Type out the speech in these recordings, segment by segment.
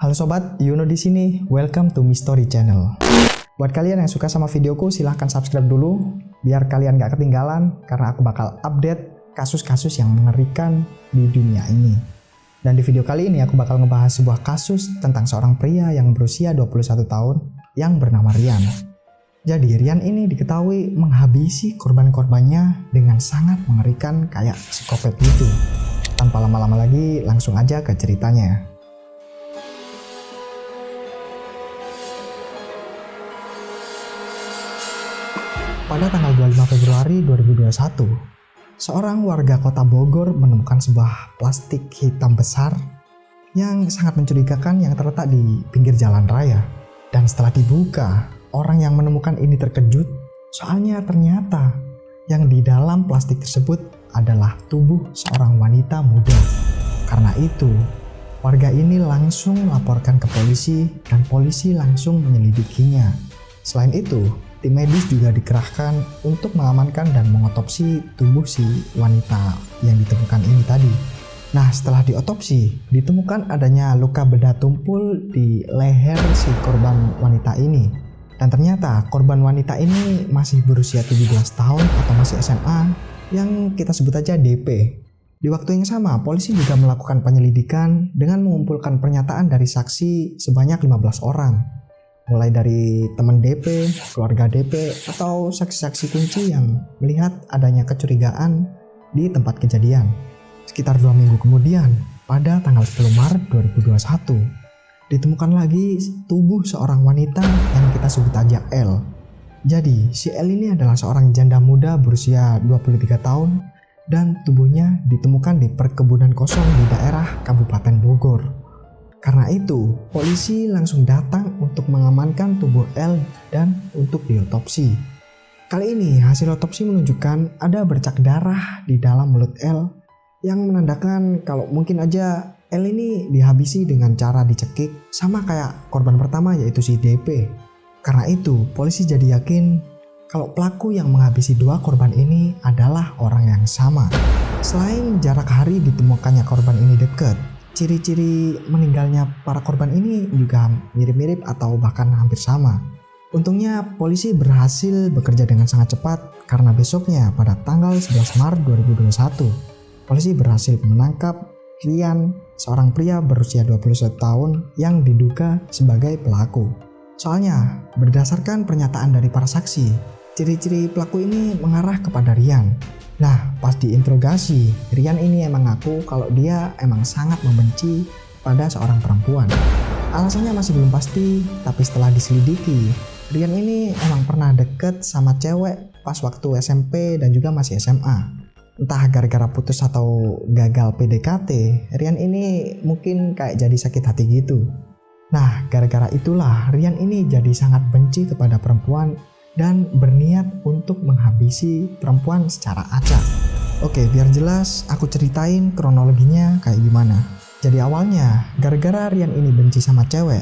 Halo sobat, Yuno di sini. Welcome to Mystery Channel. Buat kalian yang suka sama videoku, silahkan subscribe dulu biar kalian gak ketinggalan karena aku bakal update kasus-kasus yang mengerikan di dunia ini. Dan di video kali ini aku bakal ngebahas sebuah kasus tentang seorang pria yang berusia 21 tahun yang bernama Rian. Jadi Rian ini diketahui menghabisi korban-korbannya dengan sangat mengerikan kayak psikopat gitu. Tanpa lama-lama lagi, langsung aja ke ceritanya. Pada tanggal 25 Februari 2021, seorang warga kota Bogor menemukan sebuah plastik hitam besar yang sangat mencurigakan yang terletak di pinggir jalan raya. Dan setelah dibuka, orang yang menemukan ini terkejut soalnya ternyata yang di dalam plastik tersebut adalah tubuh seorang wanita muda. Karena itu, warga ini langsung melaporkan ke polisi dan polisi langsung menyelidikinya. Selain itu, tim medis juga dikerahkan untuk mengamankan dan mengotopsi tubuh si wanita yang ditemukan ini tadi. Nah, setelah diotopsi, ditemukan adanya luka bedah tumpul di leher si korban wanita ini. Dan ternyata korban wanita ini masih berusia 17 tahun atau masih SMA, yang kita sebut aja DP. Di waktu yang sama, polisi juga melakukan penyelidikan dengan mengumpulkan pernyataan dari saksi sebanyak 15 orang. Mulai dari teman DP, keluarga DP, atau saksi-saksi kunci yang melihat adanya kecurigaan di tempat kejadian. Sekitar 2 minggu kemudian, pada tanggal 10 Maret 2021, ditemukan lagi tubuh seorang wanita yang kita sebut aja L. Jadi, si L ini adalah seorang janda muda berusia 23 tahun dan tubuhnya ditemukan di perkebunan kosong di daerah Kabupaten Bogor. Karena itu, polisi langsung datang untuk mengamankan tubuh L dan untuk diotopsi. Kali ini, hasil otopsi menunjukkan ada bercak darah di dalam mulut L yang menandakan kalau mungkin aja L ini dihabisi dengan cara dicekik sama kayak korban pertama yaitu si DP. Karena itu, polisi jadi yakin kalau pelaku yang menghabisi dua korban ini adalah orang yang sama. Selain jarak hari ditemukannya korban ini dekat, ciri-ciri meninggalnya para korban ini juga mirip-mirip atau bahkan hampir sama. Untungnya polisi berhasil bekerja dengan sangat cepat karena besoknya pada tanggal 11 Maret 2021, polisi berhasil menangkap Rian, seorang pria berusia 21 tahun yang diduga sebagai pelaku. Soalnya, berdasarkan pernyataan dari para saksi, ciri-ciri pelaku ini mengarah kepada Rian. Nah, pas diinterogasi, Rian ini emang ngaku kalau dia emang sangat membenci pada seorang perempuan. Alasannya masih belum pasti, tapi setelah diselidiki, Rian ini emang pernah deket sama cewek pas waktu SMP dan juga masih SMA. Entah gara-gara putus atau gagal PDKT, Rian ini mungkin kayak jadi sakit hati gitu. Nah, gara-gara itulah Rian ini jadi sangat benci kepada perempuan dan berniat untuk menghabisi perempuan secara acak. Oke, biar jelas aku ceritain kronologinya kayak gimana. Jadi awalnya, gara-gara Rian ini benci sama cewek,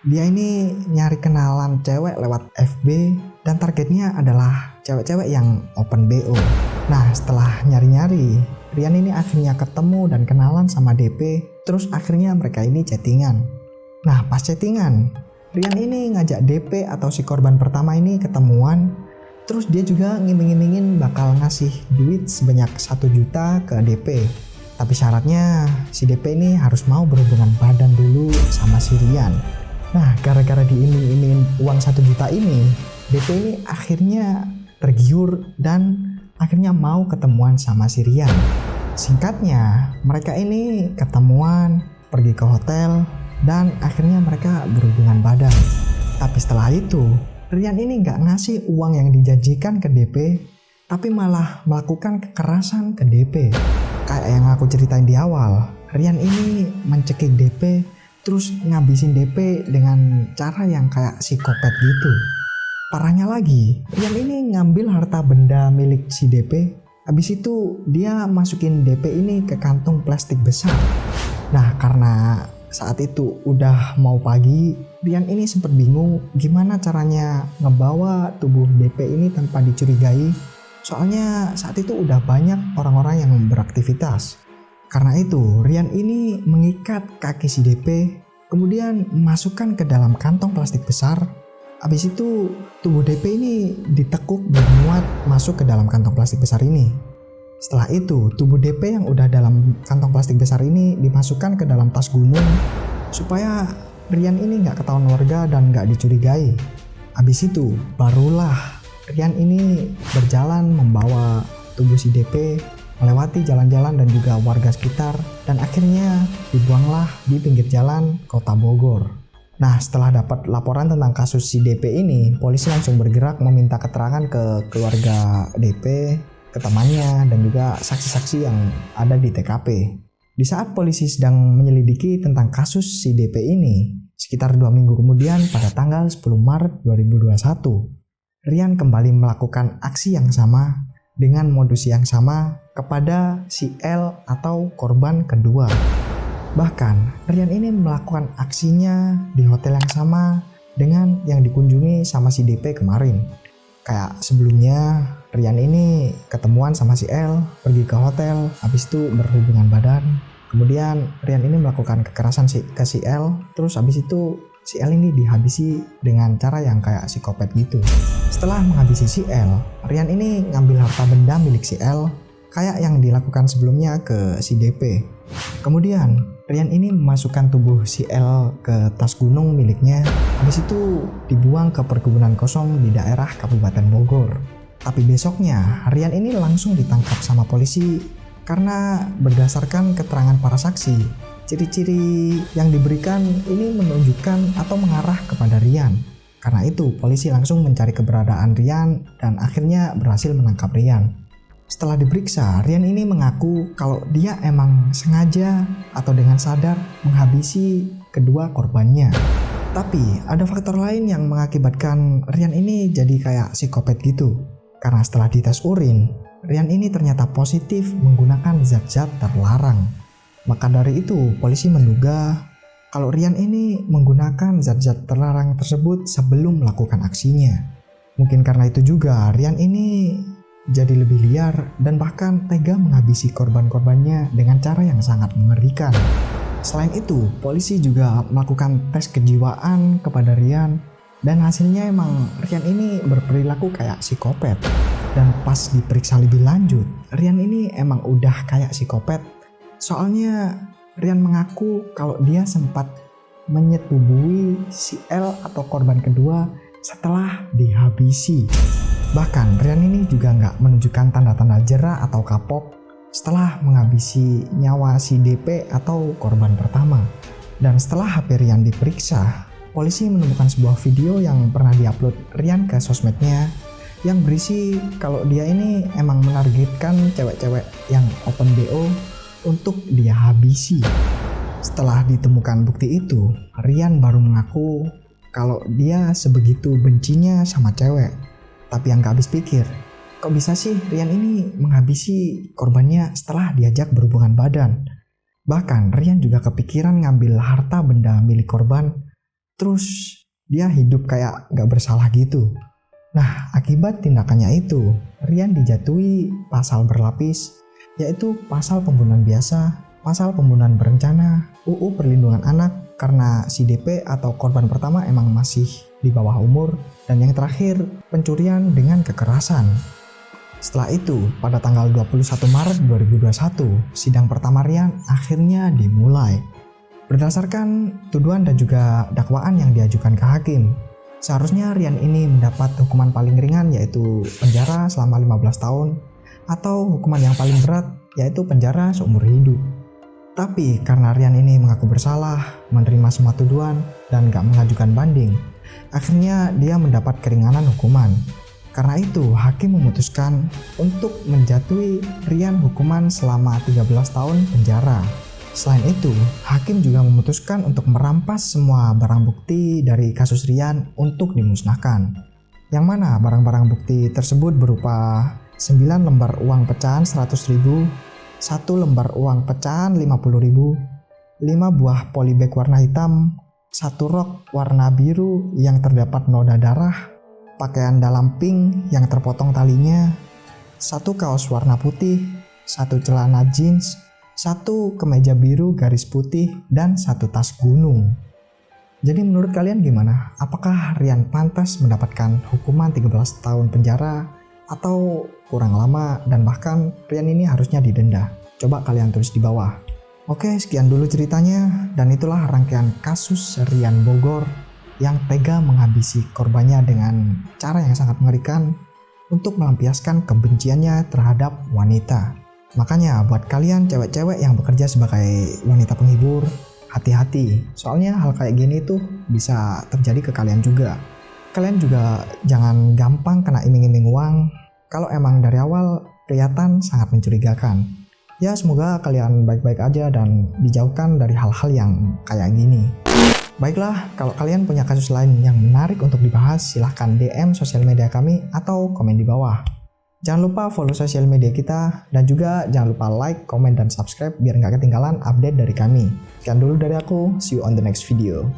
dia ini nyari kenalan cewek lewat FB dan targetnya adalah cewek-cewek yang open BO. Nah, setelah nyari-nyari, Rian ini akhirnya ketemu dan kenalan sama DP, terus akhirnya mereka ini chattingan. Nah, pas chattingan, Rian ini ngajak DP atau si korban pertama ini ketemuan, terus dia juga ngiming-ngimingin bakal ngasih duit sebanyak 1 juta ke DP. Tapi syaratnya si DP ini harus mau berhubungan badan dulu sama si Rian. Nah, gara-gara diiming-imingin uang 1 juta ini, DP ini akhirnya tergiur dan akhirnya mau ketemuan sama si Rian. Singkatnya, mereka ini ketemuan, pergi ke hotel, dan akhirnya mereka berhubungan badan. Tapi setelah itu, Rian ini nggak ngasih uang yang dijanjikan ke DP, tapi malah melakukan kekerasan ke DP. Kayak yang aku ceritain di awal, Rian ini mencekik DP, terus ngabisin DP dengan cara yang kayak psikopat gitu. Parahnya lagi, Rian ini ngambil harta benda milik si DP, habis itu dia masukin DP ini ke kantung plastik besar. Nah, karena saat itu udah mau pagi, Rian ini sempat bingung gimana caranya ngebawa tubuh DP ini tanpa dicurigai. Soalnya saat itu udah banyak orang-orang yang beraktivitas. Karena itu, Rian ini mengikat kaki si DP, Kemudian masukkan ke dalam kantong plastik besar. Habis itu tubuh DP ini ditekuk dan muat masuk ke dalam kantong plastik besar ini. Setelah itu tubuh DP yang udah dalam kantong plastik besar ini dimasukkan ke dalam tas gunung supaya Rian ini nggak ketahuan warga dan nggak dicurigai. Habis itu barulah Rian ini berjalan membawa tubuh si DP melewati jalan-jalan dan juga warga sekitar, dan akhirnya dibuanglah di pinggir jalan Kota Bogor. Nah, setelah dapat laporan tentang kasus si DP ini, polisi langsung bergerak meminta keterangan ke keluarga DP, ke temannya, dan juga saksi-saksi yang ada di TKP. Di saat polisi sedang menyelidiki tentang kasus si DP ini, sekitar 2 minggu kemudian pada tanggal 10 Maret 2021, Rian kembali melakukan aksi yang sama dengan modus yang sama kepada si L atau korban kedua. Bahkan Rian ini melakukan aksinya di hotel yang sama dengan yang dikunjungi sama si DP kemarin. Kayak sebelumnya Rian ini ketemuan sama si L, pergi ke hotel, habis itu berhubungan badan. Kemudian Rian ini melakukan kekerasan ke si L, terus habis itu si L ini dihabisi dengan cara yang kayak psikopat gitu. Setelah menghabisi si L, Rian ini ngambil harta benda milik si L kayak yang dilakukan sebelumnya ke si DP. Kemudian Rian ini memasukkan tubuh si L ke tas gunung miliknya, habis itu dibuang ke perkebunan kosong di daerah Kabupaten Bogor. Tapi besoknya Rian ini langsung ditangkap sama polisi karena berdasarkan keterangan para saksi, ciri-ciri yang diberikan ini menunjukkan atau mengarah kepada Rian. Karena itu polisi langsung mencari keberadaan Rian dan akhirnya berhasil menangkap Rian. Setelah diperiksa, Rian ini mengaku kalau dia emang sengaja atau dengan sadar menghabisi kedua korbannya. Tapi ada faktor lain yang mengakibatkan Rian ini jadi kayak psikopat gitu. Karena setelah dites urin, Rian ini ternyata positif menggunakan zat-zat terlarang. Maka dari itu, polisi menduga kalau Rian ini menggunakan zat-zat terlarang tersebut sebelum melakukan aksinya. Mungkin karena itu juga Rian ini jadi lebih liar dan bahkan tega menghabisi korban-korbannya dengan cara yang sangat mengerikan. Selain itu, polisi juga melakukan tes kejiwaan kepada Rian dan hasilnya emang Rian ini berperilaku kayak psikopat. Dan pas diperiksa lebih lanjut, Rian ini emang udah kayak psikopat. Soalnya Rian mengaku kalau dia sempat menyetubuhi si L atau korban kedua setelah dihabisi. Bahkan Rian ini juga nggak menunjukkan tanda-tanda jera atau kapok setelah menghabisi nyawa si DP atau korban pertama. Dan setelah HP Rian diperiksa, polisi menemukan sebuah video yang pernah diupload Rian ke sosmednya yang berisi kalau dia ini emang menargetkan cewek-cewek yang open BO untuk dia habisi. Setelah ditemukan bukti itu, Rian baru mengaku kalau dia sebegitu bencinya sama cewek. Tapi yang gak habis pikir, kok bisa sih Rian ini menghabisi korbannya setelah diajak berhubungan badan? Bahkan Rian juga kepikiran ngambil harta benda milik korban, terus dia hidup kayak gak bersalah gitu. Nah, akibat tindakannya itu, Rian dijatuhi pasal berlapis, yaitu pasal pembunuhan biasa, pasal pembunuhan berencana, UU Perlindungan Anak karena si DP atau korban pertama emang masih di bawah umur, dan yang terakhir pencurian dengan kekerasan. Setelah itu, pada tanggal 21 Maret 2021, sidang pertama Rian akhirnya dimulai. Berdasarkan tuduhan dan juga dakwaan yang diajukan ke hakim, seharusnya Rian ini mendapat hukuman paling ringan yaitu penjara selama 15 tahun atau hukuman yang paling berat yaitu penjara seumur hidup. Tapi karena Rian ini mengaku bersalah, menerima semua tuduhan, dan gak mengajukan banding, akhirnya dia mendapat keringanan hukuman. Karena itu, hakim memutuskan untuk menjatuhi Rian hukuman selama 13 tahun penjara. Selain itu, hakim juga memutuskan untuk merampas semua barang bukti dari kasus Rian untuk dimusnahkan. Yang mana barang-barang bukti tersebut berupa 9 lembar uang pecahan 100.000, 1 lembar uang pecahan 50.000, 5 buah polybag warna hitam, 1 rok warna biru yang terdapat noda darah, pakaian dalam pink yang terpotong talinya, 1 kaos warna putih, 1 celana jeans, 1 kemeja biru garis putih, dan 1 tas gunung. Jadi menurut kalian gimana? Apakah Rian pantas mendapatkan hukuman 13 tahun penjara atau kurang lama dan bahkan Rian ini harusnya didenda? Coba kalian tulis di bawah. Oke, sekian dulu ceritanya dan itulah rangkaian kasus Rian Bogor yang tega menghabisi korbannya dengan cara yang sangat mengerikan untuk melampiaskan kebenciannya terhadap wanita. Makanya buat kalian cewek-cewek yang bekerja sebagai wanita penghibur, hati-hati, soalnya hal kayak gini tuh bisa terjadi ke kalian juga. Kalian juga jangan gampang kena iming-iming uang kalau emang dari awal kelihatan sangat mencurigakan. Ya semoga kalian baik-baik aja dan dijauhkan dari hal-hal yang kayak gini. Baiklah, kalau kalian punya kasus lain yang menarik untuk dibahas, silahkan DM sosial media kami atau komen di bawah. Jangan lupa follow sosial media kita dan juga jangan lupa like, komen, dan subscribe biar nggak ketinggalan update dari kami. Sekian dulu dari aku, see you on the next video.